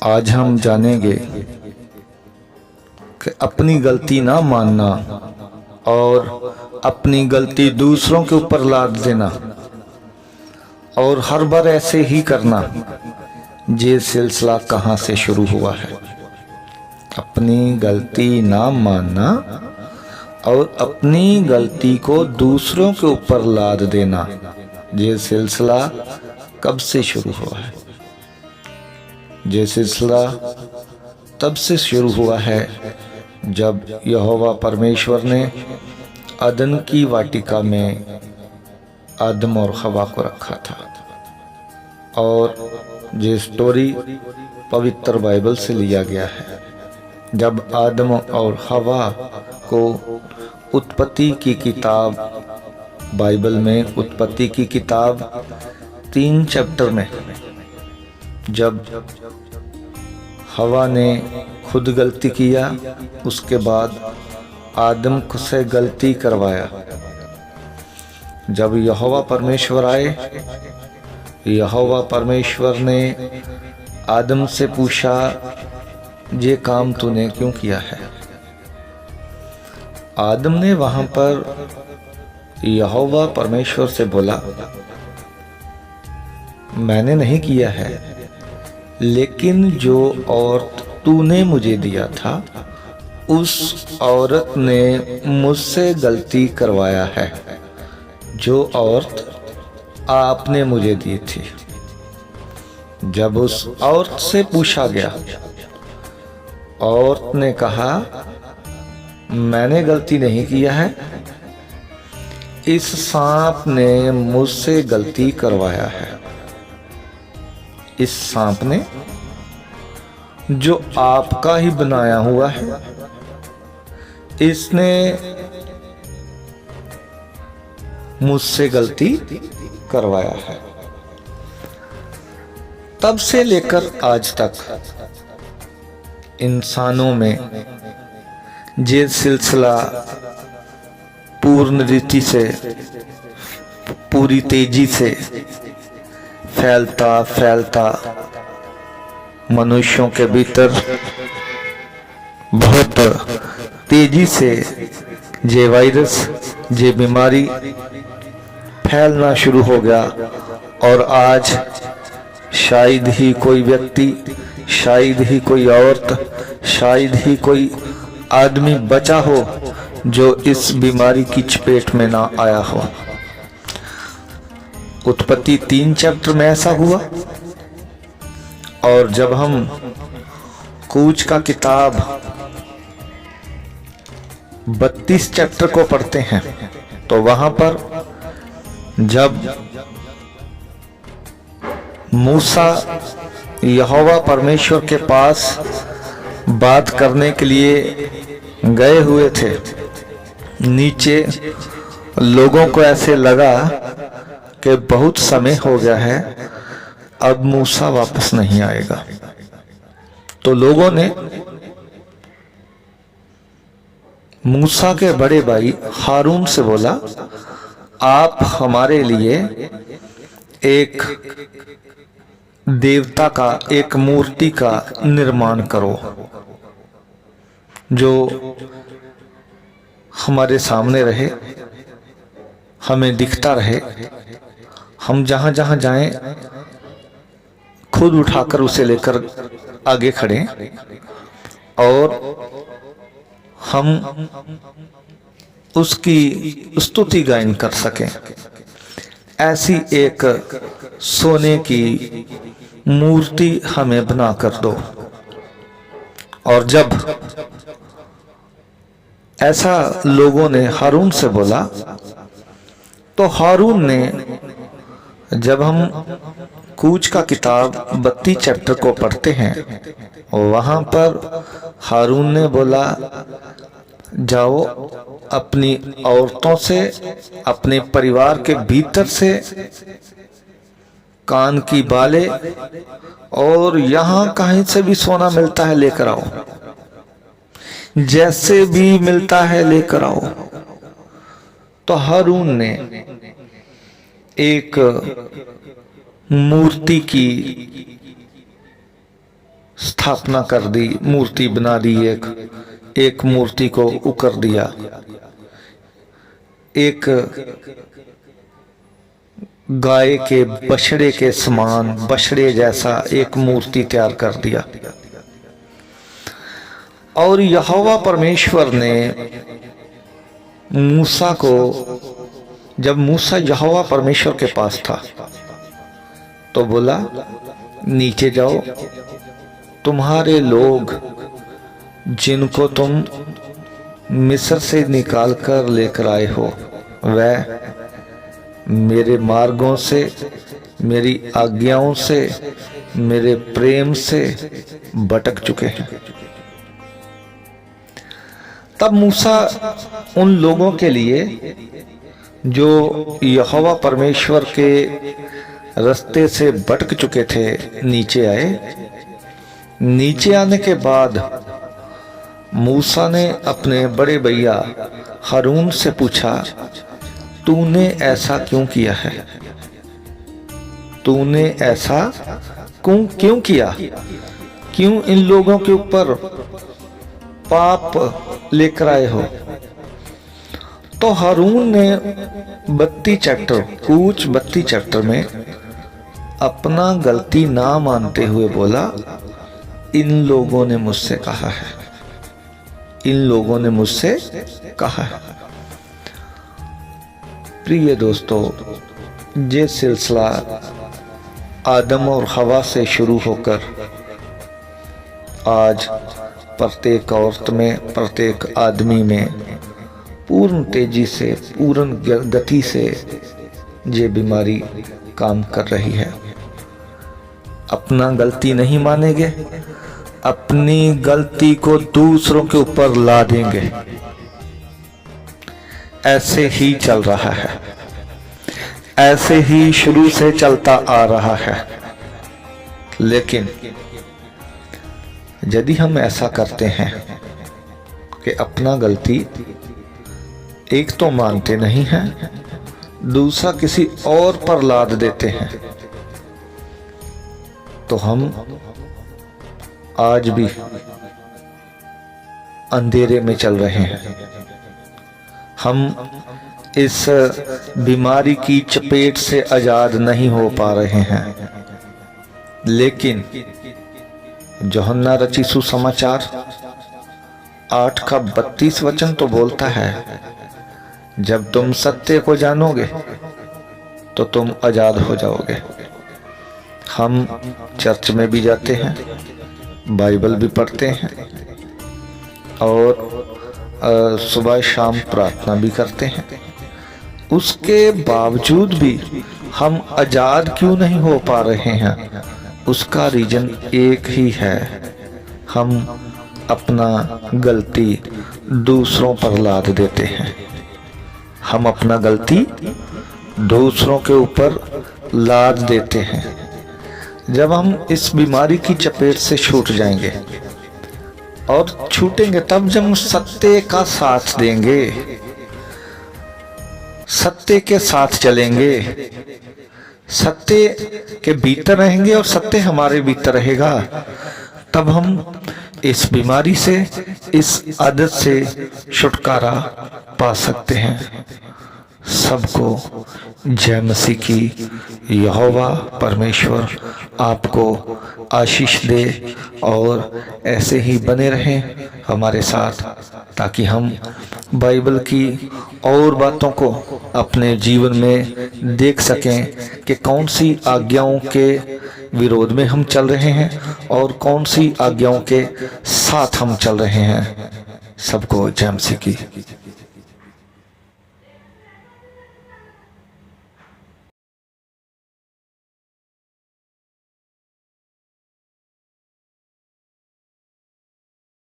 आज हम जानेंगे कि अपनी गलती ना मानना और अपनी गलती दूसरों के ऊपर लाद देना और हर बार ऐसे ही करना, ये सिलसिला कहाँ से शुरू हुआ है। अपनी गलती ना मानना और अपनी गलती को दूसरों के ऊपर लाद देना, ये सिलसिला कब से शुरू हुआ है। ये सिलसिला तब से शुरू हुआ है जब यहोवा परमेश्वर ने अदन की वाटिका में आदम और हवा को रखा था। और ये स्टोरी पवित्र बाइबल से लिया गया है। जब आदम और हवा को उत्पत्ति की किताब, बाइबल में उत्पत्ति की किताब 3 चैप्टर में जब हवा ने खुद गलती किया, उसके बाद आदम से गलती करवाया। जब यहोवा परमेश्वर आए, यहोवा परमेश्वर ने आदम से पूछा, ये काम तूने क्यों किया है। आदम ने वहां पर यहोवा परमेश्वर से बोला, मैंने नहीं किया है, लेकिन जो औरत तूने मुझे दिया था उस औरत ने मुझसे गलती करवाया है, जो औरत आपने मुझे दी थी। जब उस औरत से पूछा गया, औरत ने कहा, मैंने गलती नहीं किया है, इस सांप ने मुझसे गलती करवाया है। इस सांप ने, जो आपका ही बनाया हुआ है, इसने मुझसे गलती करवाया है। तब से लेकर आज तक इंसानों में ये सिलसिला पूर्ण रीति से, पूरी तेजी से फैलता फैलता मनुष्यों के भीतर बहुत तेजी से ये वायरस, ये बीमारी फैलना शुरू हो गया। और आज शायद ही कोई व्यक्ति, शायद ही कोई औरत, शायद ही कोई आदमी बचा हो जो इस बीमारी की चपेट में ना आया हो। उत्पत्ति 3 चैप्टर में ऐसा हुआ। और जब हम कूच का किताब 32 चैप्टर को पढ़ते हैं, तो वहां पर जब मूसा यहोवा परमेश्वर के पास बात करने के लिए गए हुए थे, नीचे लोगों को ऐसे लगा कि बहुत समय हो गया है, अब मूसा वापस नहीं आएगा। तो लोगों ने मूसा के बड़े भाई हारून से बोला, आप हमारे लिए एक देवता का, एक मूर्ति का निर्माण करो, जो हमारे सामने रहे, हमें दिखता रहे, हम जहां जहां जाएं खुद उठाकर उसे लेकर आगे खड़े और हम उसकी स्तुति गायन कर सकें। ऐसी एक सोने की मूर्ति हमें बना कर दो। और जब ऐसा लोगों ने हारून से बोला, तो हारून ने, जब हम कूच का किताब 32 चैप्टर को पढ़ते हैं, वहां पर हारून ने बोला, जाओ अपनी औरतों से, अपने परिवार के भीतर से कान की बाले और यहां कहीं से भी सोना मिलता है लेकर आओ, जैसे भी मिलता है लेकर आओ। तो हारून ने एक मूर्ति की स्थापना कर दी, मूर्ति बना दी, एक मूर्ति को उकर दिया, एक गाय के बछड़े के समान, बछड़े जैसा एक मूर्ति तैयार कर दिया। और यहोवा परमेश्वर ने मूसा को, जब मूसा यहोवा परमेश्वर के पास था तो बोला, नीचे जाओ, तुम्हारे लोग जिनको तुम मिस्र से निकाल कर लेकर आए हो वह मेरे मार्गों से, मेरी आज्ञाओं से, मेरे प्रेम से भटक चुके हैं। तब मूसा उन लोगों के लिए जो यहोवा परमेश्वर के रास्ते से भटक चुके थे नीचे आए। नीचे आने के बाद मूसा ने अपने बड़े भैया हारून से पूछा, तूने ऐसा क्यों किया है? तूने ऐसा क्यों किया? क्यों इन लोगों के ऊपर पाप लेकर आए हो? तो हारून ने 32 चैप्टर, कूच 32 चैप्टर में अपना गलती ना मानते हुए बोला, इन लोगों ने मुझसे कहा है, इन लोगों ने मुझसे कहा है। प्रिय दोस्तों, ये सिलसिला आदम और हवा से शुरू होकर आज प्रत्येक औरत में, प्रत्येक आदमी में पूर्ण तेजी से, पूर्ण गति से ये बीमारी काम कर रही है। अपना गलती नहीं मानेंगे, अपनी गलती को दूसरों के ऊपर ला देंगे। ऐसे ही चल रहा है, ऐसे ही शुरू से चलता आ रहा है। लेकिन यदि हम ऐसा करते हैं कि अपना गलती एक तो मानते नहीं हैं, दूसरा किसी और पर लाद देते हैं, तो हम आज भी अंधेरे में चल रहे हैं। हम इस बीमारी की चपेट से आजाद नहीं हो पा रहे हैं। लेकिन यूहन्ना रचित सुसमाचार 8 का 32 वचन तो बोलता है, जब तुम सत्य को जानोगे तो तुम आजाद हो जाओगे। हम चर्च में भी जाते हैं, बाइबल भी पढ़ते हैं और सुबह शाम प्रार्थना भी करते हैं। उसके बावजूद भी हम आजाद क्यों नहीं हो पा रहे हैं? उसका रीजन एक ही है, हम अपना गलती दूसरों पर लाद देते हैं। हम अपना गलती दूसरों के ऊपर लाद देते हैं। जब हम इस बीमारी की चपेट से छूट जाएंगे, और छूटेंगे तब जब हम सत्य का साथ देंगे, सत्य के साथ चलेंगे, सत्य के भीतर रहेंगे और सत्य हमारे भीतर रहेगा, तब हम इस बीमारी से, इस आदत से छुटकारा पा सकते हैं। सबको जय मसीह की। यहोवा परमेश्वर आपको आशीष दे और ऐसे ही बने रहें हमारे साथ, ताकि हम बाइबल की और बातों को अपने जीवन में देख सकें कि कौन सी आज्ञाओं के विरोध में हम चल रहे हैं और कौन सी आज्ञाओं के साथ हम चल रहे हैं। सबको जय मसीह की।